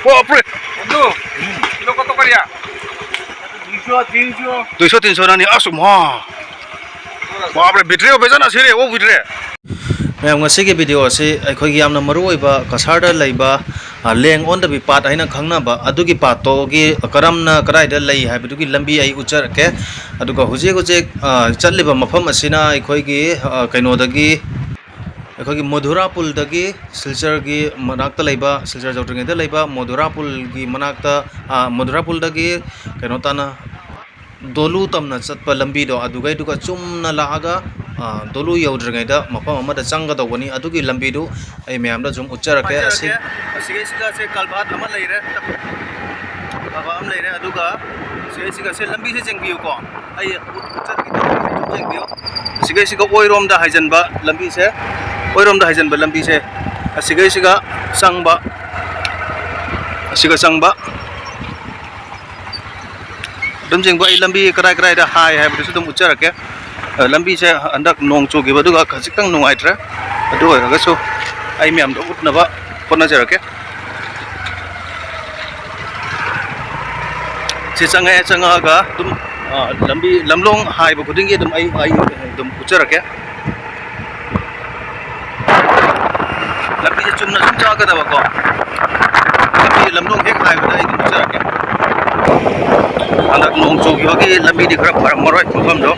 बाप रे बंधु किलो कत करिया 200 300 नानी असु मा बाप रे बिट्रे बेजना सिरे ओ बिट्रे मैम ngasi video asi akhoi gi yamna maru oiba kasar da leiba leng on da bi pat aina khangna ba adugi pat to gi karamna karai da lei ha bidugi lambi ai uchar ke aduga huje huje chatliba mafam asina akhoi gi kaino da gi akhoi gi Madhurapul da gi silchar gi manakta leiba silchar jawtring da leiba Madhurapul gi manakta Madhurapul da gi kaino tana dolu tamna chatpa lambi do adugai duga chumna laaga dolu yaudrngai da mafam amada changa do bani adugi lambi du ai myam da jum ucharake asi siga se kalbat ama leire aba am leire aduga siga se lambi se jengbiu ko ai uchar ki jengbiu siga oirom da haijanba lambi se oirom da haijanba lambi se siga sangba dum jeng bai lambi krai da hai hai bu dum ucharake lambi se andak nong chu gi baduga khajitang nungai tra adu oiraga so ai myam do utnaba kona jarake si changa ga dum lambi lamlong hai bu khuding gi dum ai dum ucharake lambi se chumna sum cha ga da ba ko lamlong hek hai bu dai dum ucharake anak nong chu gi lambi di khara param maroi mafam do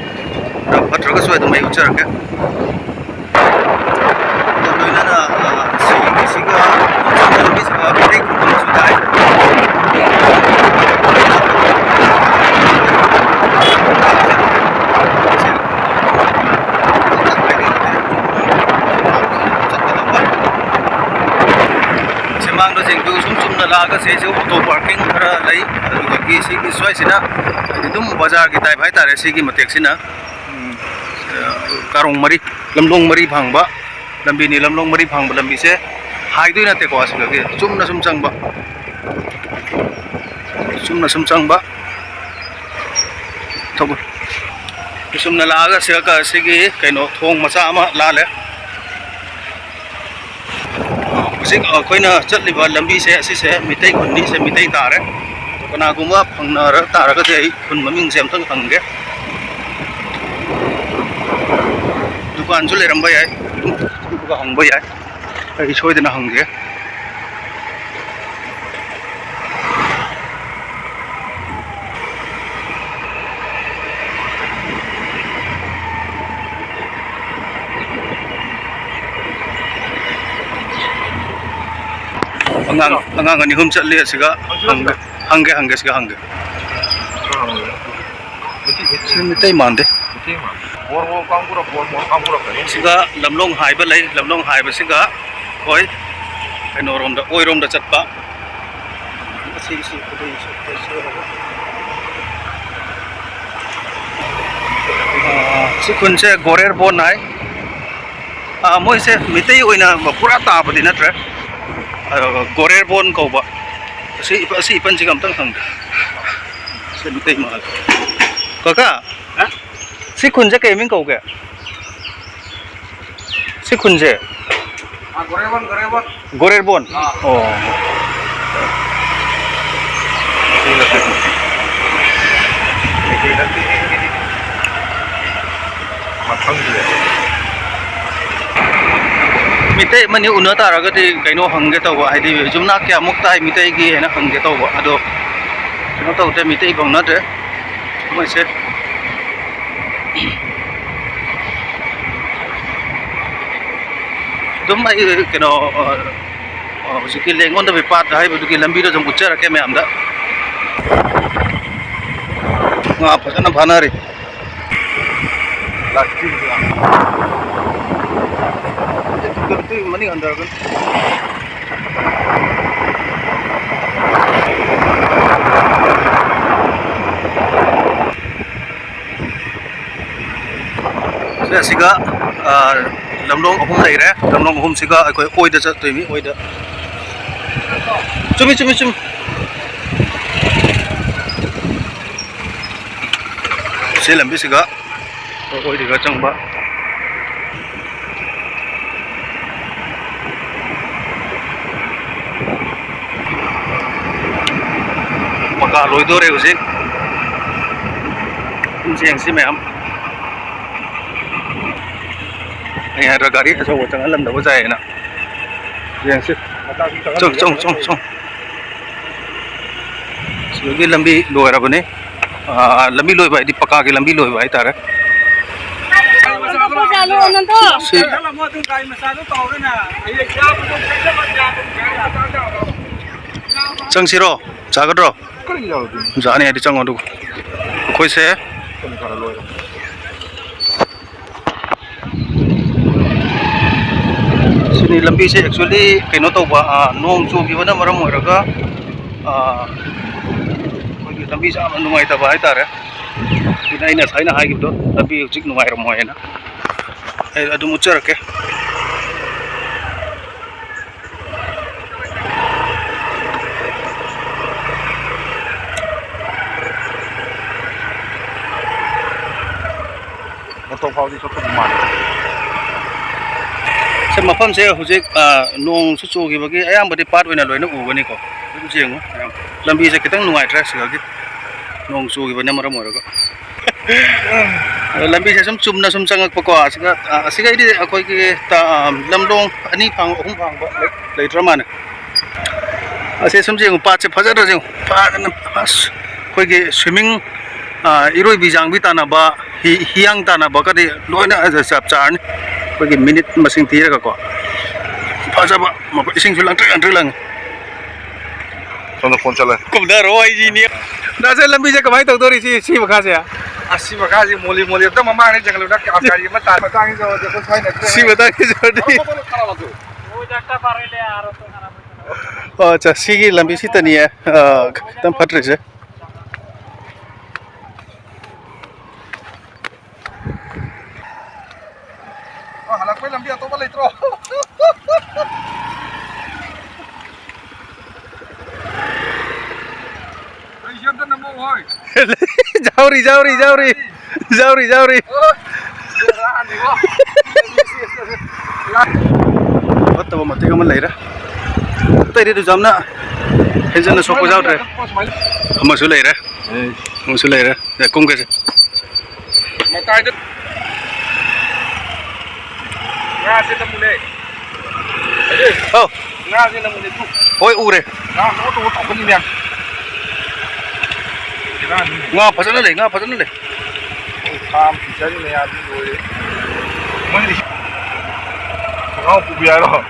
patraga so mai ucharake to loina na siga lambi se break ko su dai semang do jeng du sum na la ga se auto parking khara lai aduga gi sigi swai sina dum bazar gi tai bhai tare sigi matek sina karong mari lamlong mari phangba lambi ni lamlong mari phangba lambi se haidui na te ko asga ge chumna sum changba thobu sumna la ga se ka sigi kaino thong macha ama la le sik koina chatliba lambi se asi se mitai khunni se mitai tare kana guma phangna ra tara ga dei khun maming sem thang phangge dukan chu leram bai ai duka hang bai ai ai choi dena hangge angang ani hum chatli asiga hangge mitai mande siga lamlong haiba lai lamlong haiba siga koi kaino oirom da chatpa si khun se gorer bon nai moi se mitai oina pura ta badi natra gorer bon ko ba si pan jigam tang hang se mitai ma kaka si khun je ke ming ko ge si khun je gorer bon oh mitai mani una taraga ti kaino hangge tawba haidi jumna kya mukta hai mitai gi hena hangge tawba ado no tawte mitai bang na de moi se dum ai keno hujiki lengon da bipat hai budugi lambi do jam uchara ke me amda nga phasana bhanari lakti करते money अंदर कर से सिगा lamlong ahum lai re lamlong ahum siga akoi oida cha toimi oida chumi se lambi siga oida ga changba paka loidore hujik jeng si ma'am यहाँ र गाडी अचौ चंग lam da bajai na jeng si chong chong chong chong sigi lambi loi ra bane lambi loi bai di paka ki lambi loi bai tare si chang siro chagadro jani adi chang odu khoi se sini lambi se actually kaino to ba nong chu bi bana maram oiraga khoi lambi sa nungai ta ba hai tare ina ina saina hai gibdo lambi hujik nungai ram hoena ai adu mucharake Motor phao đi cho tôi mà. se mafam se hujik nong su chu gi bagi ayam badi pat wena loina u bani ko du jeng lambi se kitang nungai tra se gi nong chu gi bana maram oiraga lambi se sum chumna sum changak pa ko asiga idi akoi ki ta lamdong ani phang ahum phang ba leitra man ase sum jeng pa che phajar jeng pa as koi ki swimming iroi bijang bi ta na ba hiang ta na ba ka di loina chap charn koi ki minute masing tira ka ko phaja ba ma ising sulang lang Trong phone chala. kum da ro ai ji ni da se lambi se kamai tok dori si bakha se Asi bakaji moli moli to mama ne jangal udah ke akari mata matang jo je ko sai na. si bata ki jodi वो जट्टा पारे ले आ रहा तो खराब अच्छा सी की लंबी सी तनी है एकदम फट रही है halak pe lambi to balai tro ai jam da namo hoy जाउरी जाउरी जाउरी जाउरी जाउरी तब मत मन लेरा तैरी तो जामना हेजन सोको जाउ रे हमसु लेरा हमसु लेरा कुम के matai de nga se ta mule ओ nga se na mule tu ओए उरे nga no to to ko ni ne nga फजन ले nga फजन ले tham thì chơi này ăn rồi đấy mới đi không phụ bia đâu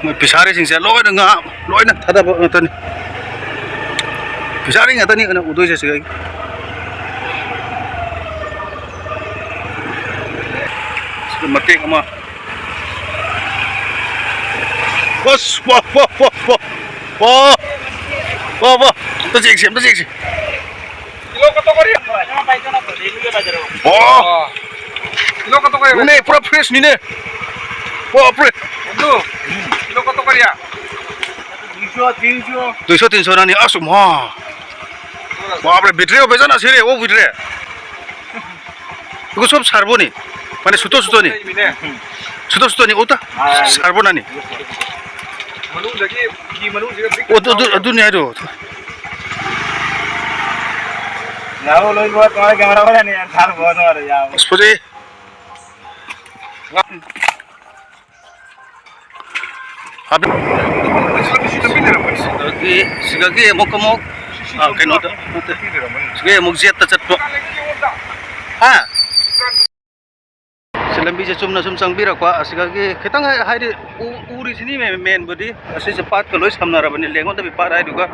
mo pisari sing se loi na nga loi na thada ba tani pisari nga tani ana udoi se se matik ama bos wah wah wah wah wah wah wah to jek sim kilo kau kori oh kilo kau kori ne pura fresh ni ne wah fresh itu kilo kau kori ya 200 300 nani asum ha बाप रे भित्रे बेजा ना सिरे ओ भित्रे को सब सारबो नि माने सुतो सुतो नि ओता सारबो नानि manu lagi ki manu juga big ओ दुनिया रो याओ लोग बात तुम्हारे कैमरा वाला नहीं यार सार बहुत मारो याओ स्पोजे अब सिगागी मोकमोक कनो त सिगे मुगजियत त चटपो हा सिलंबी से चुमना सुम संगबिरा को सिगागी खितंग हाइदि उरी सिनी मेन बदि असि से पात कलोय समनारबनि लेंगो त बि पात हाइदुगा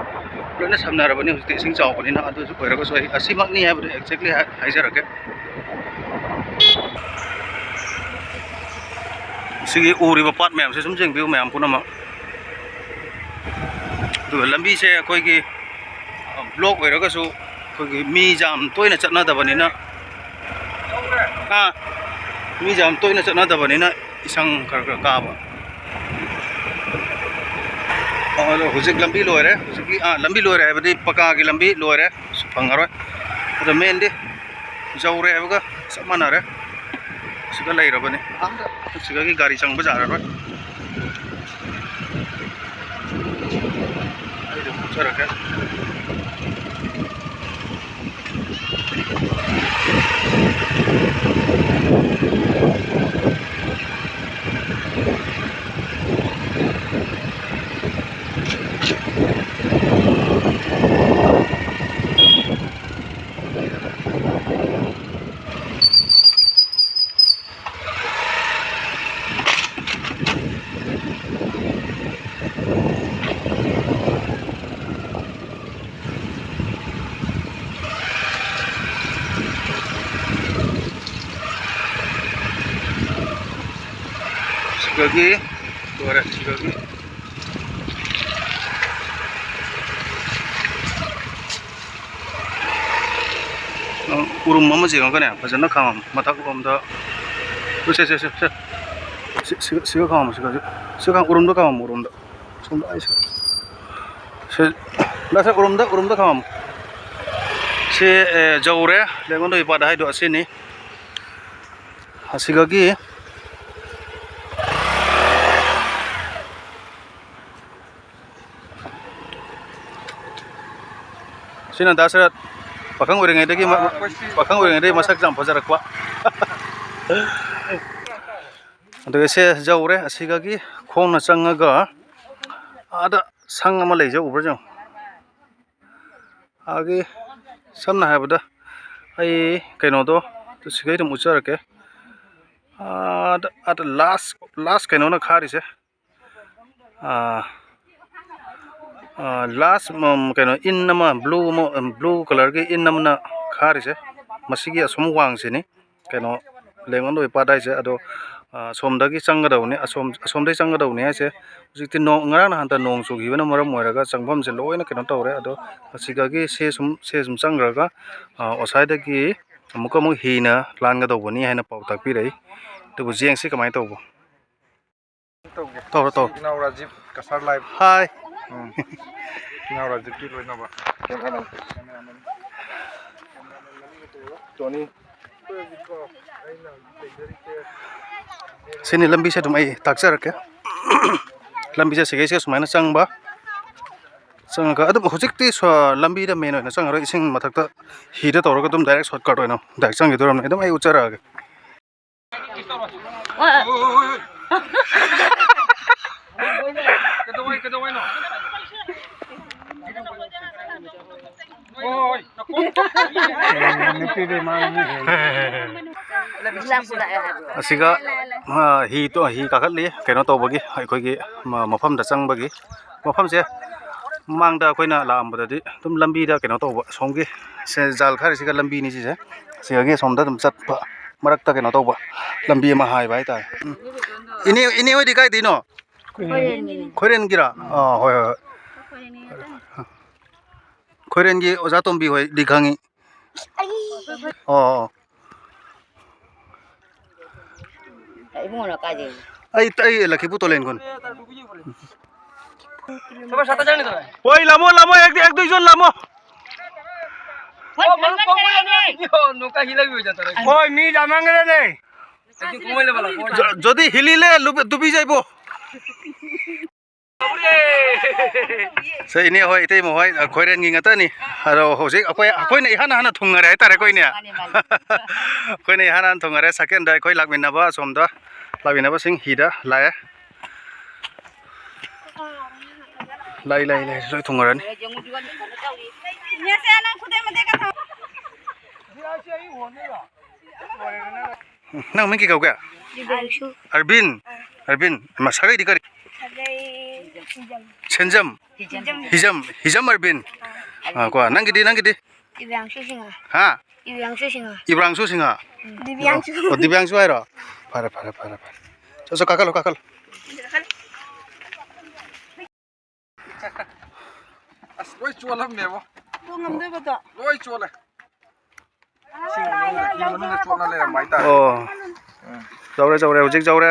लोना समनारबनि हुस्ति सिंग चावबनि ना अदु सु कोइरगो सो असि मकनि हाइबदि एक्जेक्टली हाइजरके सिगी उरीबा पात मैम से सुम जेंगबिउ मैम पुनमा दु लंबी से कोई की ब्लॉक होइरगसु कोई मी जाम तोइना चटना दबनिना हा मी जाम तोइना चटना दबनिना इसंग कर काबा और हुजिक लंबी लोरे हुजिक लंबी लोरे बदि पका की लंबी लोरे फंगरो अद मेन दि जौरे हबगा समनारे सिगा लैरबनि सिगा की गाड़ी चंग बजार रो ꯆꯠꯔꯛꯀꯦ 시각이 뭐라 시각이 우름 뭐뭐 지금 거네 버전나 가면 마탁 보면다 시각 가면 시각 우름도 가면 우름도 손도 아이스 나서 우름도 가면 시 저울에 레곤도 이바다 하이도 아시니 시각이 Sina dasar pakang uring edegi masak jam bazarak pa. Ado se jaure asigagi khong na changaga ada sang ama leija ubrajang. Age samna habada ai kaino do to sigai dum ucharake. Ada last kaino na khari se. Last kaino in nama blue color ke in namna khari se masigi asum wang se ni kaino lengon do ipadai se ado somdagi changadawni asomdai changadawni ase jikti no ngarang na hanta nong sugi bana maram moiraga changbam se loina kaino tawre ado asigagi se sum changraga osaida ki amuka mu hina langa dawni haina pau takpi rei to bujeng se kamai tawbo taw Now Rajib Kasar Live. hi Now Rajib ki loina ba. Tony. sini lambi se dum ai takjar ke lambi se sigai se sumaina changba changa adum hojikti so lambi da meno na changara ising mathakta hi da tawraga dum direct shortcut oina direct changi doram edum ai uchara ge Kedawai no. asiga hi to hi kakatli kaino tawbagi aikogi mafam da changbagi mafam se mangda koina laambadadi dum lambi da kaino tawba somgi se jal khari siga lambi ni se sigagi somda dum chatpa marakta kaino tawba lambi ma hai bai ta ini oi dikai dino khoren gira hoi khoren gi oja tombi hoi dikhangi ai lakhi putolen gon সবার সাথে জানি তো oi lamo ek dui jon lamo নৌকা হিলাবি হয়ে যেত Oi mi jamangre ne. একদিন কমাইলে বলা যদি হিলিলে ডুবি যাইব se ini hoi itei mo hoi khoiren ngi ngata ni aro hojik akoi nei hana thungare ai tare koi ne koi nei hana thungare second dai koi lakmin na ba somda lakmin na ba sing hida lai roi thungare ni nang min ki kau ga Arbin masagai di kari Senjam hijam Arbin kwa nang gidi ha Ibrangsu singa Dibyangsu ai ro para so kakal Loi chualam ne bo. ngamde bata Loi chuala. Sing no chuala le mai ta. jaure hojik jaure